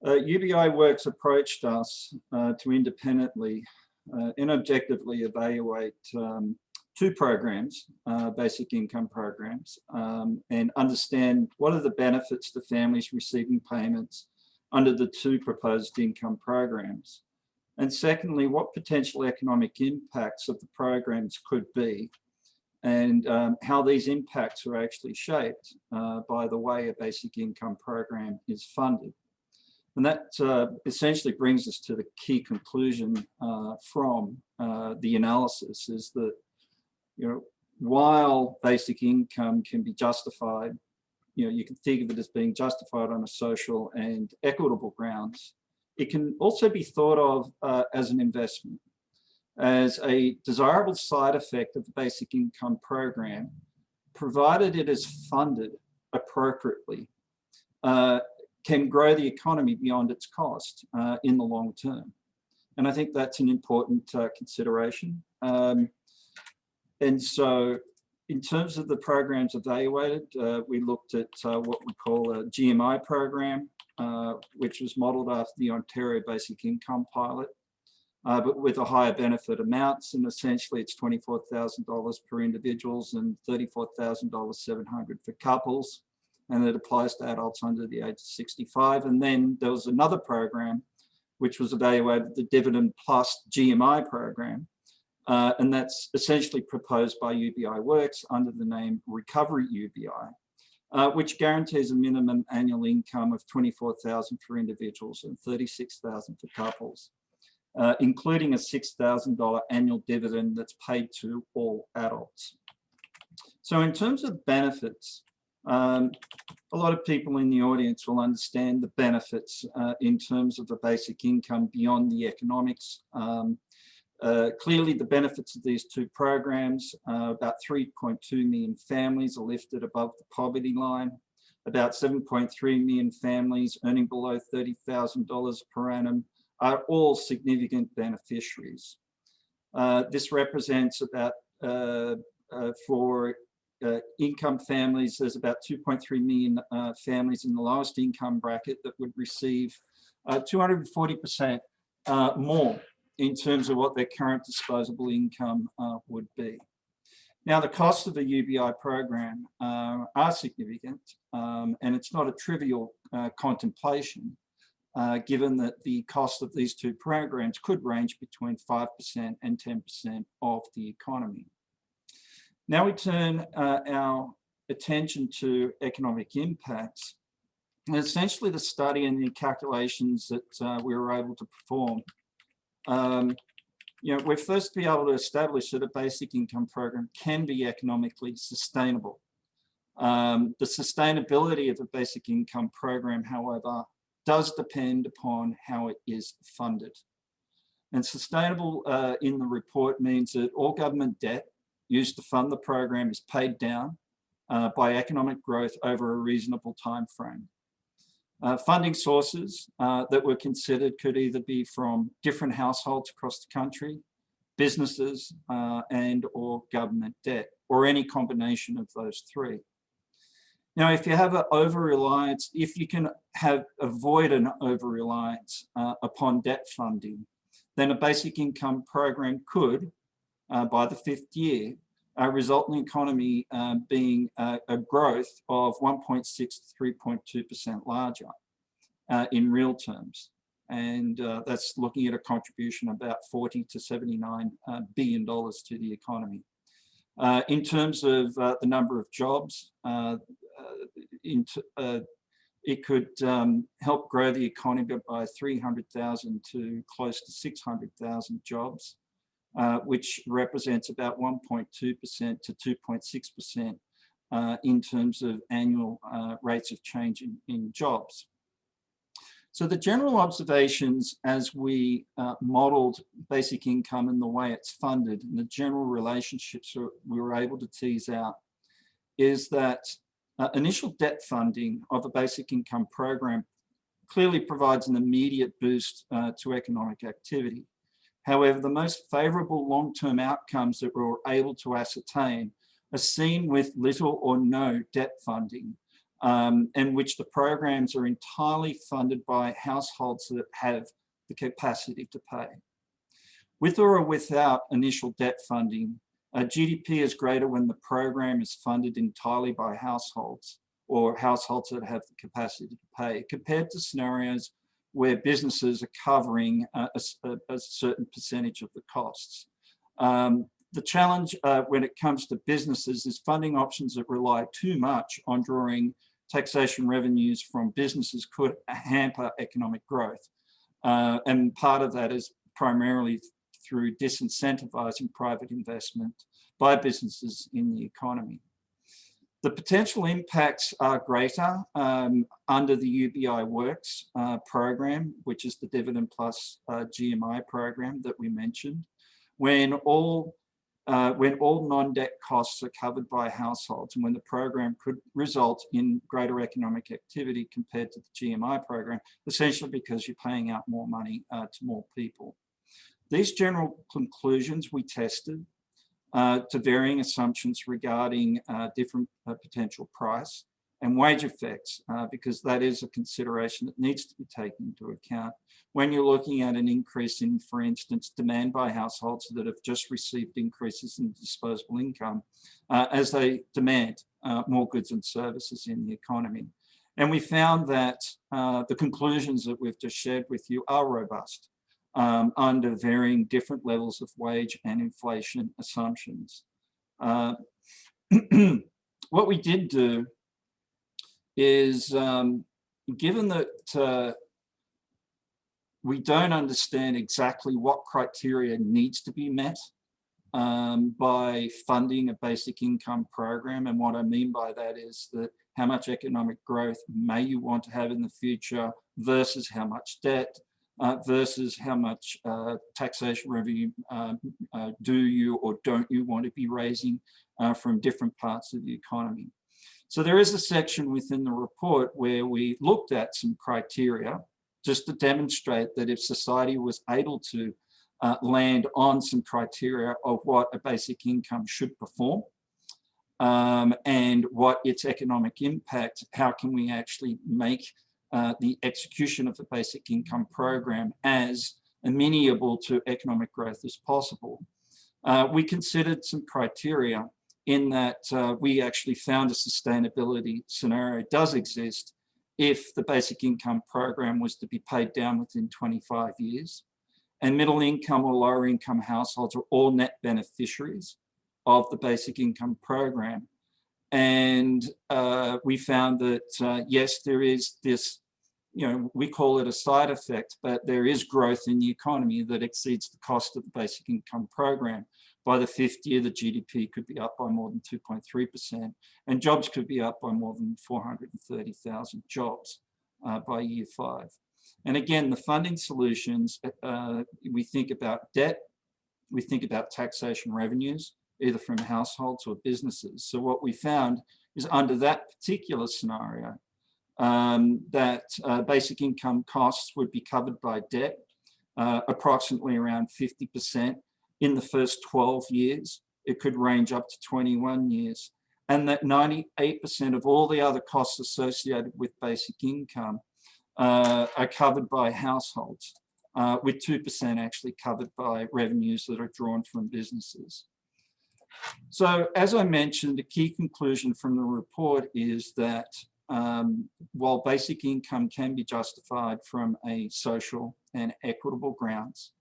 UBI Works approached us to independently and objectively evaluate two programs, basic income programs, and understand what are the benefits to families receiving payments under the two proposed income programs. And secondly, what potential economic impacts of the programs could be, and how these impacts are actually shaped by the way a basic income program is funded. And that essentially brings us to the key conclusion from the analysis, is that, you know, while basic income can be justified, you know, you can think of it as being justified on a social and equitable grounds, it can also be thought of as an investment, as a desirable side effect of the basic income program, provided it is funded appropriately, can grow the economy beyond its cost in the long term. And I think that's an important consideration. And so in terms of the programs evaluated, we looked at what we call a GMI program, which was modeled after the Ontario Basic Income Pilot, but with a higher benefit amounts, and essentially it's $24,000 per individuals and $34,700 for couples, and it applies to adults under the age of 65. And then there was another program which was evaluated, the Dividend Plus GMI program, and that's essentially proposed by UBI Works under the name Recovery UBI, which guarantees a minimum annual income of $24,000 for individuals and $36,000 for couples, including a $6,000 annual dividend that's paid to all adults. So in terms of benefits, a lot of people in the audience will understand the benefits in terms of the basic income beyond the economics. Clearly, the benefits of these two programs, about 3.2 million families are lifted above the poverty line. About 7.3 million families earning below $30,000 per annum are all significant beneficiaries. This represents about, for income families, there's about 2.3 million families in the lowest income bracket that would receive 240% more in terms of what their current disposable income would be. Now, the costs of the UBI program are significant, and it's not a trivial contemplation, given that the cost of these two programs could range between 5% and 10% of the economy. Now we turn our attention to economic impacts, and essentially the study and the calculations that we were able to perform. You know, we're first to be able to establish that a basic income program can be economically sustainable. The sustainability of a basic income program, however, does depend upon how it is funded. And sustainable in the report means that all government debt used to fund the program is paid down by economic growth over a reasonable time frame. Funding sources that were considered could either be from different households across the country, businesses, and or government debt, or any combination of those three. Now, if you have an over-reliance, if you can avoid an over-reliance upon debt funding, then a basic income program could, by the fifth year, result in the economy being a growth of 1.6 to 3.2% larger in real terms. And that's looking at a contribution of about $40 to $79 billion to the economy. In terms of the number of jobs, it could help grow the economy by 300,000 to close to 600,000 jobs, which represents about 1.2% to 2.6% in terms of annual rates of change in jobs. So the general observations as we modeled basic income and the way it's funded, and the general relationships we were able to tease out, is that initial debt funding of a basic income program clearly provides an immediate boost to economic activity. However, the most favorable long-term outcomes that we were able to ascertain are seen with little or no debt funding in which the programs are entirely funded by households that have the capacity to pay. With or without initial debt funding, GDP is greater when the program is funded entirely by households or households that have the capacity to pay, compared to scenarios where businesses are covering a certain percentage of the costs. The challenge when it comes to businesses is funding options that rely too much on drawing taxation revenues from businesses could hamper economic growth. And part of that is primarily through disincentivizing private investment by businesses in the economy. The potential impacts are greater under the UBI Works program, which is the dividend plus GMI program that we mentioned, when all non-debt costs are covered by households, and when the program could result in greater economic activity compared to the GMI program, essentially because you're paying out more money to more people. These general conclusions we tested to varying assumptions regarding different potential price and wage effects, because that is a consideration that needs to be taken into account when you're looking at an increase in, for instance, demand by households that have just received increases in disposable income as they demand more goods and services in the economy. And we found that the conclusions that we've just shared with you are robust under varying different levels of wage and inflation assumptions. What we did do is, given that we don't understand exactly what criteria needs to be met by funding a basic income program, and what I mean by that is that how much economic growth may you want to have in the future versus how much debt, versus how much taxation revenue do you or don't you want to be raising from different parts of the economy. So there is a section within the report where we looked at some criteria just to demonstrate that if society was able to land on some criteria of what a basic income should perform and what its economic impact, how can we actually make the execution of the basic income program as amenable to economic growth as possible. We considered some criteria in that we actually found a sustainability scenario does exist if the basic income program was to be paid down within 25 years. And middle income or lower income households are all net beneficiaries of the basic income program. And we found that, yes, there is this, we call it a side effect, but there is growth in the economy that exceeds the cost of the basic income program. By the fifth year, the GDP could be up by more than 2.3%, and jobs could be up by more than 430,000 jobs by year 5. And again, the funding solutions, we think about debt, we think about taxation revenues, either from households or businesses. So what we found is under that particular scenario, that basic income costs would be covered by debt, approximately around 50% in the first 12 years. It could range up to 21 years. And that 98% of all the other costs associated with basic income are covered by households, with 2% actually covered by revenues that are drawn from businesses. So as I mentioned, a key conclusion from the report is that while basic income can be justified from a social and equitable grounds,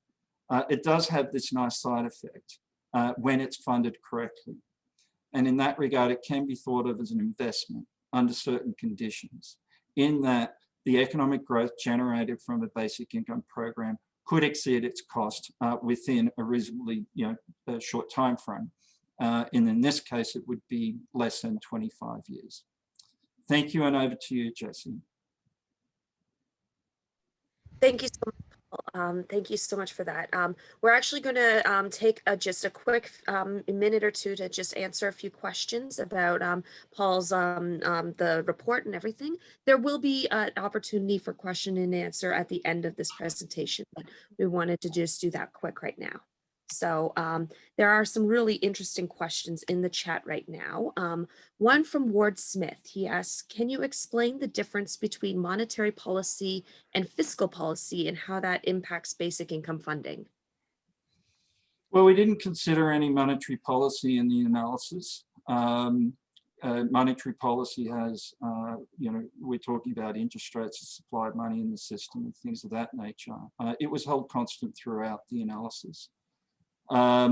it does have this nice side effect when it's funded correctly. And in that regard, it can be thought of as an investment under certain conditions, in that the economic growth generated from a basic income program could exceed its cost within a reasonably a short time frame. And in this case, it would be less than 25 years. Thank you, and over to you, Jessie. Thank you so much, Paul. Thank you so much for that. We're actually going to take just a quick minute or two to just answer a few questions about Paul's the report and everything. There will be an opportunity for question and answer at the end of this presentation, but we wanted to just do that quick right now. So there are some really interesting questions in the chat right now. One from Ward Smith. He asks, can you explain the difference between monetary policy and fiscal policy and how that impacts basic income funding? Well, we didn't consider any monetary policy in the analysis. Monetary policy has, we're talking about interest rates, the supply of money in the system and things of that nature. It was held constant throughout the analysis. As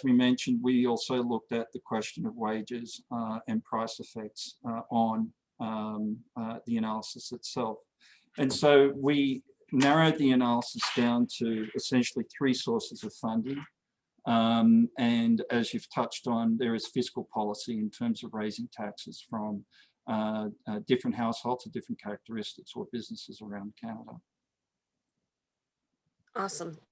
we mentioned, we also looked at the question of wages and price effects on the analysis itself. And so we narrowed the analysis down to essentially 3 sources of funding. And as you've touched on, there is fiscal policy in terms of raising taxes from different households with different characteristics or businesses around Canada. Awesome.